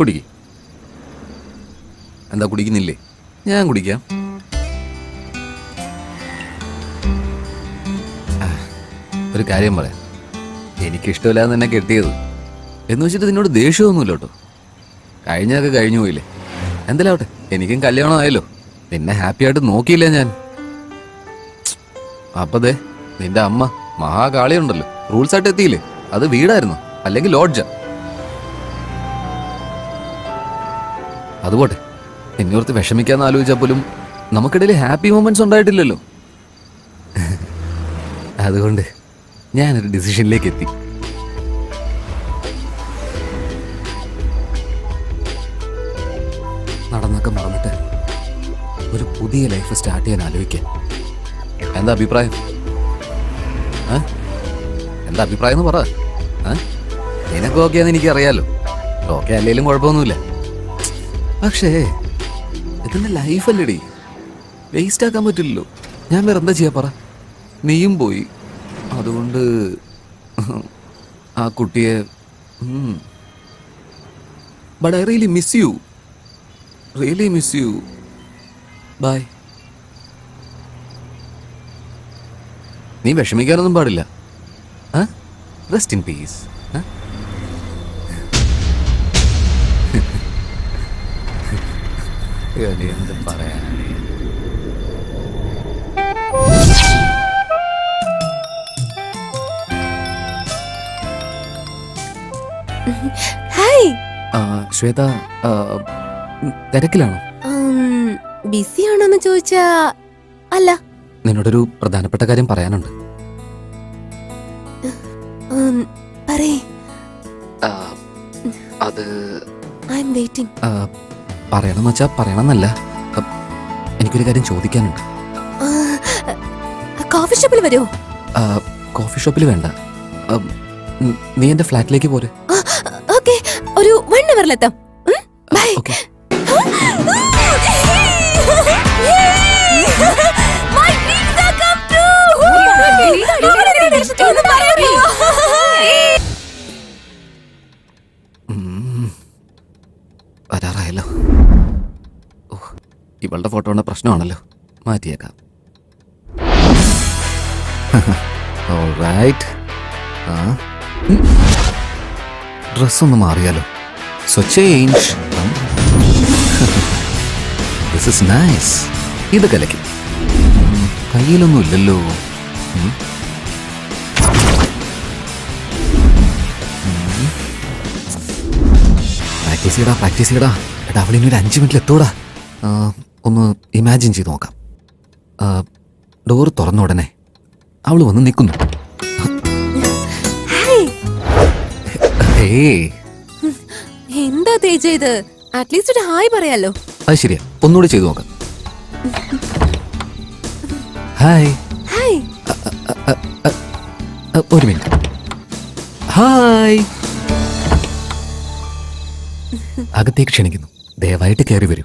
കുടിക്ക്. എന്താ കുടിക്കുന്നില്ലേ? ഞാൻ കുടിക്കാം. ഒരു കാര്യം പറയാം, എനിക്കിഷ്ടമില്ലാതെ തന്നെ കെട്ടിയത് എന്ന് വെച്ചിട്ട് നിന്നോട് ദേഷ്യമൊന്നുമില്ല കേട്ടോ. കഴിഞ്ഞതൊക്കെ കഴിഞ്ഞു പോയില്ലേ, എന്തെല്ലാവട്ടെ, എനിക്കും കല്യാണം ആയല്ലോ. നിന്നെ ഹാപ്പി ആയിട്ട് നോക്കിയില്ലേ ഞാൻ. അപ്പതേ നിന്റെ അമ്മ മഹാകാളിയുണ്ടല്ലോ, റൂൾസ് ആയിട്ട് എത്തിയില്ലേ? അത് വീടായിരുന്നു അല്ലെങ്കിൽ ലോഡ്ജ. അതുപോട്ടെ, എന്നോർത്ത് വിഷമിക്കാന്ന് ആലോചിച്ചാൽ പോലും നമുക്കിടയിൽ ഹാപ്പി മൊമെന്റ്സ് ഉണ്ടായിട്ടില്ലല്ലോ. അതുകൊണ്ട് ഞാനൊരു ഡിസിഷനിലേക്ക് എത്തി. നടന്നൊക്കെ മറന്നിട്ട് ഒരു പുതിയ ലൈഫ് സ്റ്റാർട്ട് ചെയ്യാൻ ആലോചിക്കാൻ. എന്താ അഭിപ്രായം? എന്താ അഭിപ്രായം എന്ന് പറ. നിനക്ക് ഓക്കെയാന്ന് എനിക്കറിയാലോ. ഓക്കെ അല്ലെങ്കിലും കുഴപ്പമൊന്നുമില്ല. പക്ഷേ ഇതിന്റെ ലൈഫല്ലേടി, വേസ്റ്റ് ആക്കാൻ പറ്റില്ലല്ലോ. ഞാൻ വേറെ എന്താ ചെയ്യാ പറ. നീയും പോയി, അതുകൊണ്ട് ആ കുട്ടിയെ. But I really miss you, really miss you. Bye. നീ വിഷമിക്കാനൊന്നും പാടില്ല. Rest in peace. എന്ത് പറയാൻ. ഹായ് ശ്വേത, തിരക്കിലാണോ? ബിസി ആണോന്ന് ചോദിച്ചാ അല്ല. നിന്നോടൊരു പ്രധാനപ്പെട്ട കാര്യം പറയാനുണ്ട്. പറയേ. അത് ഐ എം വെയിറ്റിംഗ്. പറയണമെന്ന് വെച്ചാ പറയണമെന്നല്ല, എനിക്കൊരു കാര്യം ചോദിക്കാനുണ്ട്. കോഫി ഷോപ്പിൽ വരുമോ? കോഫി ഷോപ്പിൽ വേണ്ട, നീ എന്റെ ഫ്ലാറ്റിലേക്ക് പോരെ. ഓക്കെ, ഒരു 1 അവറിലെത്താം. ബൈ. ഓക്കെ. വരാറായല്ലോ. ഇവളുടെ ഫോട്ടോ കൊണ്ട് പ്രശ്നമാണല്ലോ, മാറ്റിയേക്കാം. ഓൾറൈറ്റ്. ഡ്രസ്സൊന്ന് മാറിയാലോ. So change. This is nice. ഇത് കലക്കി. കയ്യിലൊന്നും ഇല്ലല്ലോ. പ്രാക്ടീസ് ചെയ്യടാ. എടാ, അവളിനി ഒരു 5 മിനിറ്റിൽ എത്തൂടാ. ഒന്ന് ഇമാജിൻ ചെയ്ത് നോക്കാം. ഡോർ തുറന്ന ഉടനെ അവള് വന്ന് നിൽക്കുന്നു. എന്താ തേജ ഇത്? അറ്റ്ലീസ്റ്റ് ഒരു ഹായ് പറയാലോ. അത് ശരിയാ, ഒന്നുകൂടി ചെയ്തു നോക്കാം. ഹായ്. ഹായ്. ഒരു മിനിറ്റ്. ഹായ്. അകത്തേക്ക് ക്ഷണിക്കുന്നു, ദയവായിട്ട് കയറി വരൂ.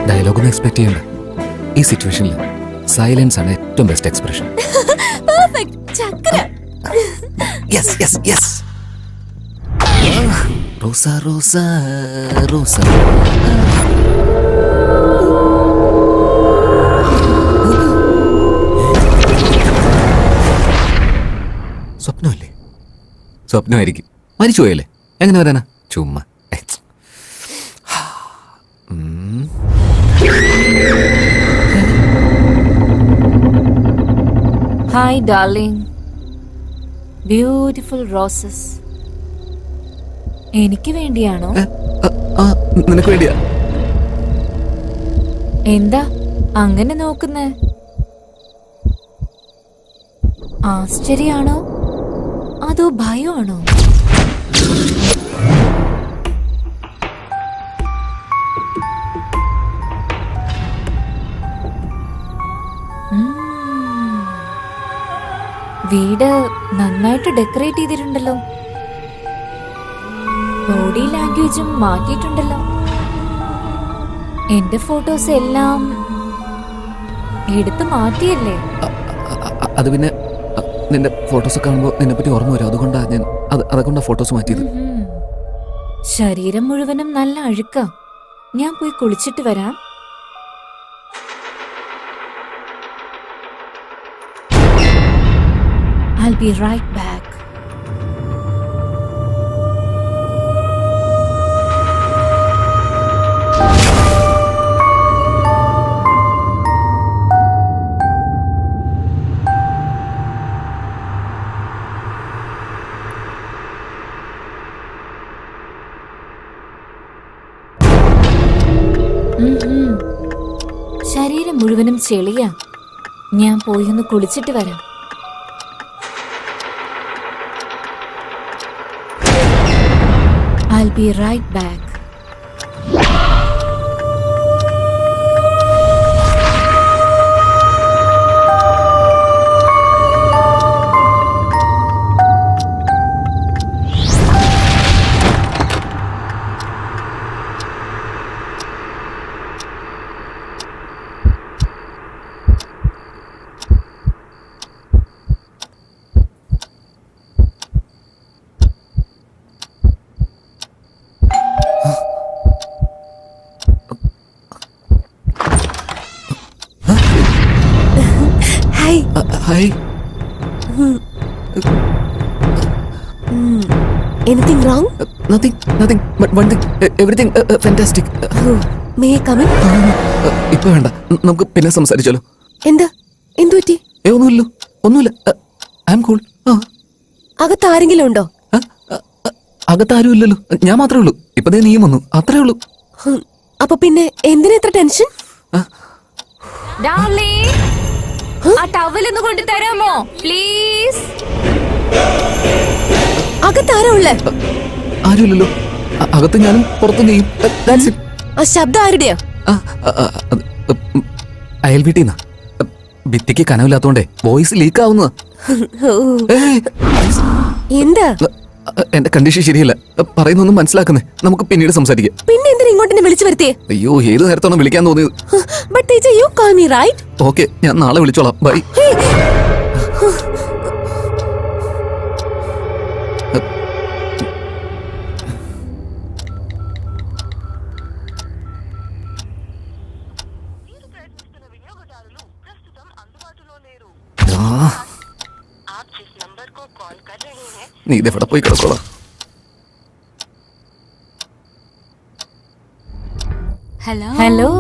ഡയലോഗൊന്നും എക്സ്പെക്ട് ചെയ്യണ്ട. ഈ സിറ്റുവേഷനിൽ സൈലൻസ് ആണ് ഏറ്റവും ബെസ്റ്റ് എക്സ്പ്രഷൻ. റോസ റോസ റോസ. സ്വപ്നമല്ലേ? സ്വപ്നമായിരിക്കും. മരിച്ചു പോയല്ലേ, എങ്ങനെ വരാനാ? ചുമ്മാ. Hi darling, beautiful roses. എനിക്ക് വേണ്ടിയാണോ? നിനക്ക് വേണ്ടിയാ. എന്താ അങ്ങനെ നോക്കുന്നേ? ആശ്ചര്യാണോ അതോ ഭയമാണോ? വീട് നന്നായിട്ട് ഡെക്കറേറ്റ് ചെയ്തിട്ടുണ്ടല്ലോ. ബോഡി ലാംഗ്വേജും മാറ്റിയിട്ടുണ്ടല്ലോ. എന്റെ ഫോട്ടോസ് എല്ലാം എടുത്ത് മാറ്റിയല്ലേ? അത് പിന്നെ നിന്റെ ഫോട്ടോസ് കാണുമ്പോൾ നിന്നെ പറ്റി ഓർമ്മ വരും. അതുകൊണ്ടാണ് ഞാൻ അതുകൊണ്ടാ ഫോട്ടോസ് മാറ്റിയത്. ശരീരം മുഴുവനും നല്ല അഴുക്ക. ഞാൻ പോയി കുളിച്ചിട്ട് വരാം. I'll be right back. ശരീരം മുഴുവനും ചെളിയാ. ഞാൻ പോയി ഒന്ന് കുളിച്ചിട്ട് വരാം. I'll be right back. Hi. Anything wrong? Nothing. But one thing, everything fantastic. May I come in? ഇപ്പൊ വേണ്ട, നമുക്ക് പിന്നെ സംസാരിച്ചാലോ? എന്ത് പറ്റി? ഒന്നുമില്ല. I am cool. അകത്ത് ആരെങ്കിലും ഉണ്ടോ? അകത്താരും ഇല്ലല്ലോ, ഞാൻ മാത്രമേ ഉള്ളൂ. ഇപ്പൊ നീയും വന്നു, അത്രേ ഉള്ളൂ. അപ്പൊ പിന്നെ എന്തിനാ ഇത്ര ടെൻഷൻ? ആ ടവലൊന്ന് കൊണ്ട് തരാമോ പ്ലീസ്? അകത്താരാ ഉള്ളേ? ആരുമില്ലല്ലോ, അകത്ത് ഞാനും പുറത്ത് നീയും. ആ ശബ്ദം ആരുടെയാ? അയൽ വീട്ടിന്നാ. ഭിത്തിക്ക് കനവില്ലാത്തോണ്ടേ വോയിസ് ലീക്ക് ആവുന്നതാ. എന്താ? എന്റെ കണ്ടീഷൻ ശരിയല്ല, പറയുന്നൊന്നും മനസ്സിലാക്കുന്നേ. നമുക്ക് പിന്നീട് സംസാരിക്കാം. പിന്നെ എന്തിനാ ഇങ്ങോട്ട് വിളിച്ചു വരുത്തിയേ? അയ്യോ, ഏത് നേരത്താണോ വിളിക്കാൻ തോന്നിയത്? But teacher, you call me, right? Okay, ഞാൻ നാളെ വിളിച്ചോളാം. ബൈ. നീ ഇതെവിടെ പോയി കിടക്കോളാം. ഹലോ.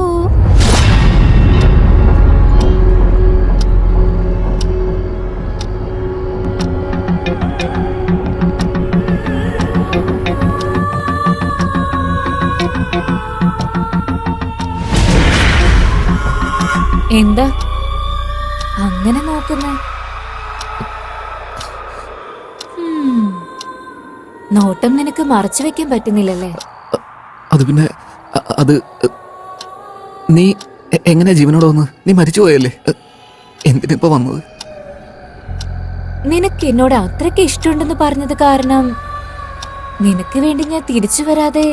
എന്താ അങ്ങനെ നോക്കുന്നേ? നോട്ടം നിനക്ക് മറച്ചു വെക്കാൻ പറ്റുന്നില്ലല്ലേ? അത് പിന്നെ അത് നീ എങ്ങനെയാ ജീവനോട് വന്ന്? നീ മരിച്ചു പോയല്ലേ? എന്തിനിപ്പോ വന്നത്? നിനക്ക് എന്നോട് അത്രയ്ക്ക് ഇഷ്ടമുണ്ടെന്ന് പറഞ്ഞത് കാരണം നിനക്ക് വേണ്ടി ഞാൻ തിരിച്ചു വരാതെ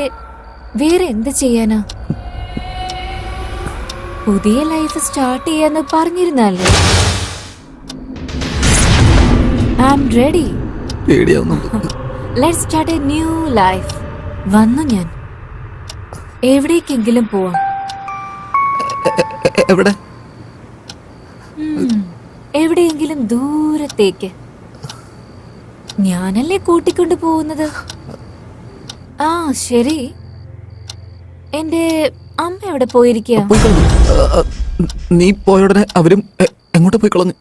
വേറെ എന്ത് ചെയ്യാനാ? പുതിയ ലൈഫ് സ്റ്റാർട്ട് ചെയ്യാന്ന് പറഞ്ഞിരുന്നല്ലേ? I am ready. Let's start a new life. വന്നു ഞാൻ. എവിടേക്കെങ്കിലും പോവാം. എവിടെ? എവിടെയെങ്കിലും ദൂരത്തേക്ക്. ഞാനല്ലേ കൂട്ടിക്കൊണ്ടു പോകുന്നത്. ആ ശരി, എന്റെ അമ്മ എവിടെ പോയിരിക്കുക? നീ പോയുടനെ അവരും എങ്ങോട്ട് പോയി കളഞ്ഞു?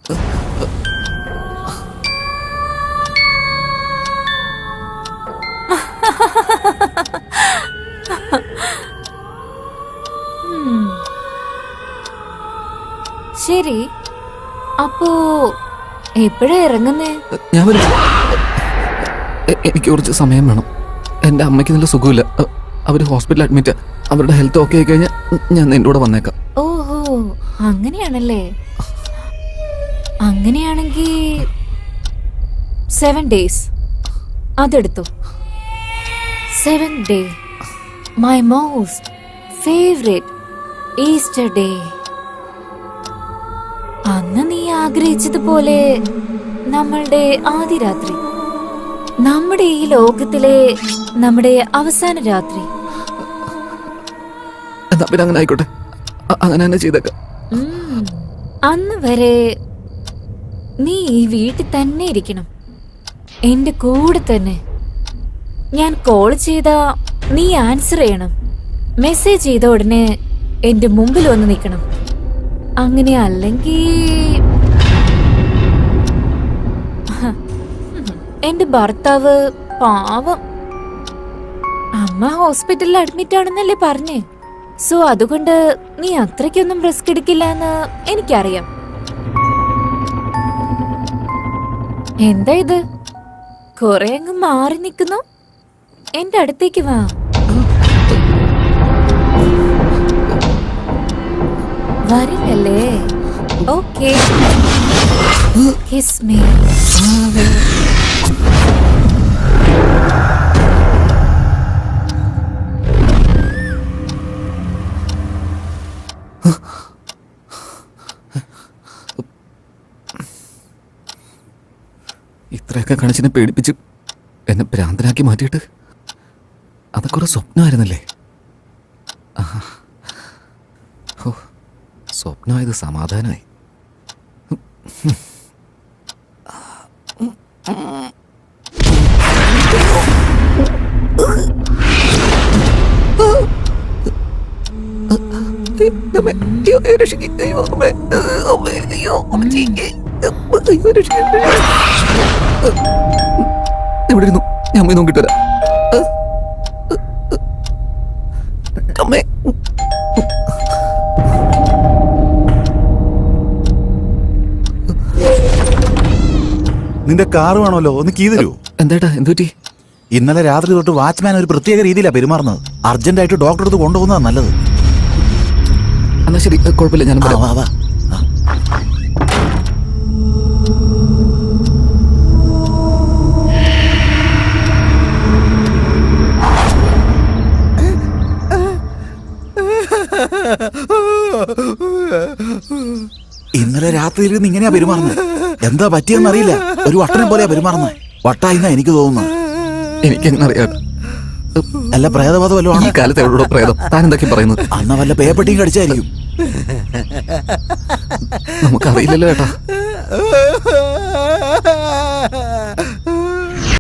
ശരി, അപ്പോ എപ്പോഴാ ഇറങ്ങുന്നേ? ഞാൻ വരും. എനിക്ക് കുറച്ച് സമയം വേണം. എൻ്റെ അമ്മയ്ക്ക് നല്ല സുഖമില്ല, അവര് ഹോസ്പിറ്റലിൽ അഡ്മിറ്റ്. അവരുടെ ഹെൽത്ത് ഓക്കെ ആയി കഴിഞ്ഞാൽ ഞാൻ നിന്റെ കൂടെ വന്നേക്കാം. ഓഹോ, അങ്ങനെയാണല്ലേ? അങ്ങനെയാണെങ്കിൽ 7 days അതെടുത്തു. 7th day, my most favorite Easter day. ആഗ്രഹിച്ചതുപോലെ നമ്മളുടെ ആദ്യ രാത്രി, നമ്മുടെ ഈ ലോകത്തിലെ നമ്മുടെ അവസാന രാത്രി. എന്നാ പിന്നെ അങ്ങനെ ആയിക്കോട്ടെ, അങ്ങനെ തന്നെ ചെയ്തേക്കാം. അന്ന് വരെ നീ ഈ വീട്ടിൽ തന്നെ ഇരിക്കണം, എന്റെ കൂടെ തന്നെ. ഞാൻ കോൾ ചെയ്താ നീ ആൻസർ ചെയ്യണം. മെസ്സേജ് ചെയ്ത ഉടനെ എന്റെ മുമ്പിൽ വന്ന് നിൽക്കണം. അങ്ങനെ അല്ലെങ്കിൽ എന്റെ ഭർത്താവ് പാവം, അമ്മ ഹോസ്പിറ്റലിൽ അഡ്മിറ്റ് ആണെന്നല്ലേ പറഞ്ഞേ. സോ അതുകൊണ്ട് നീ അത്രയ്ക്കൊന്നും റിസ്ക് എടുക്കില്ല എന്ന് എനിക്കറിയാം. എന്താ ഇത്, കുറെ അങ്ങ് മാറി നിൽക്കുന്നു? എന്റെ അടുത്തേക്ക് വാ. വരില്ലല്ലേ? Okay, kiss me. ഇത്രയൊക്കെ കാണിച്ചെന്നെ പേടിപ്പിച്ച് എന്നെ ഭ്രാന്തനാക്കി മാറ്റിയിട്ട് അതൊക്കെ ഒരു സ്വപ്നമായിരുന്നല്ലേ? ഓ, സ്വപ്നമായത് സമാധാനമായി. എവിടെ ഇരുന്നു? ഞാൻ അമ്മയെ നോക്കിട്ട് വരാം. അമ്മേ, നിന്റെ കാറ് വേണമല്ലോ, ഒന്ന് കീ തരൂ. എന്താ എന്തുപറ്റി? ഇന്നലെ രാത്രി തൊട്ട് വാച്ച്മാൻ ഒരു പ്രത്യേക രീതിയിലാണ് പെരുമാറുന്നത്. അർജന്റായിട്ട് ഡോക്ടറെ അടുത്ത് കൊണ്ടുപോകുന്നതാണ് നല്ലത്. എന്നാ ശരി, കുഴപ്പമില്ല, ഞാൻ വാ വാ വാ. ഇന്നലെ രാത്രി ഇരുന്ന് ഇങ്ങനെയാ പെരുമാറുന്നത്. എന്താ പറ്റിയെന്നറിയില്ല, ഒരു വട്ടനെ പോലെയാ പെരുമാറുന്നത്. വട്ടായിന്നാ എനിക്ക് തോന്നുന്നത്. എനിക്കെങ്ങനെ അറിയാം? അല്ല, പ്രേതബാധ വല്ലതും ഈ ആണ്. കാലത്ത് എവിടെയോ പ്രേതം? താൻ എന്തൊക്കെ പറയുന്നത്? അന്ന വല്ല പേപ്പട്ടിയും കടിച്ചായിരിക്കും. നമുക്കറിയില്ലല്ലോ ഏട്ടാ.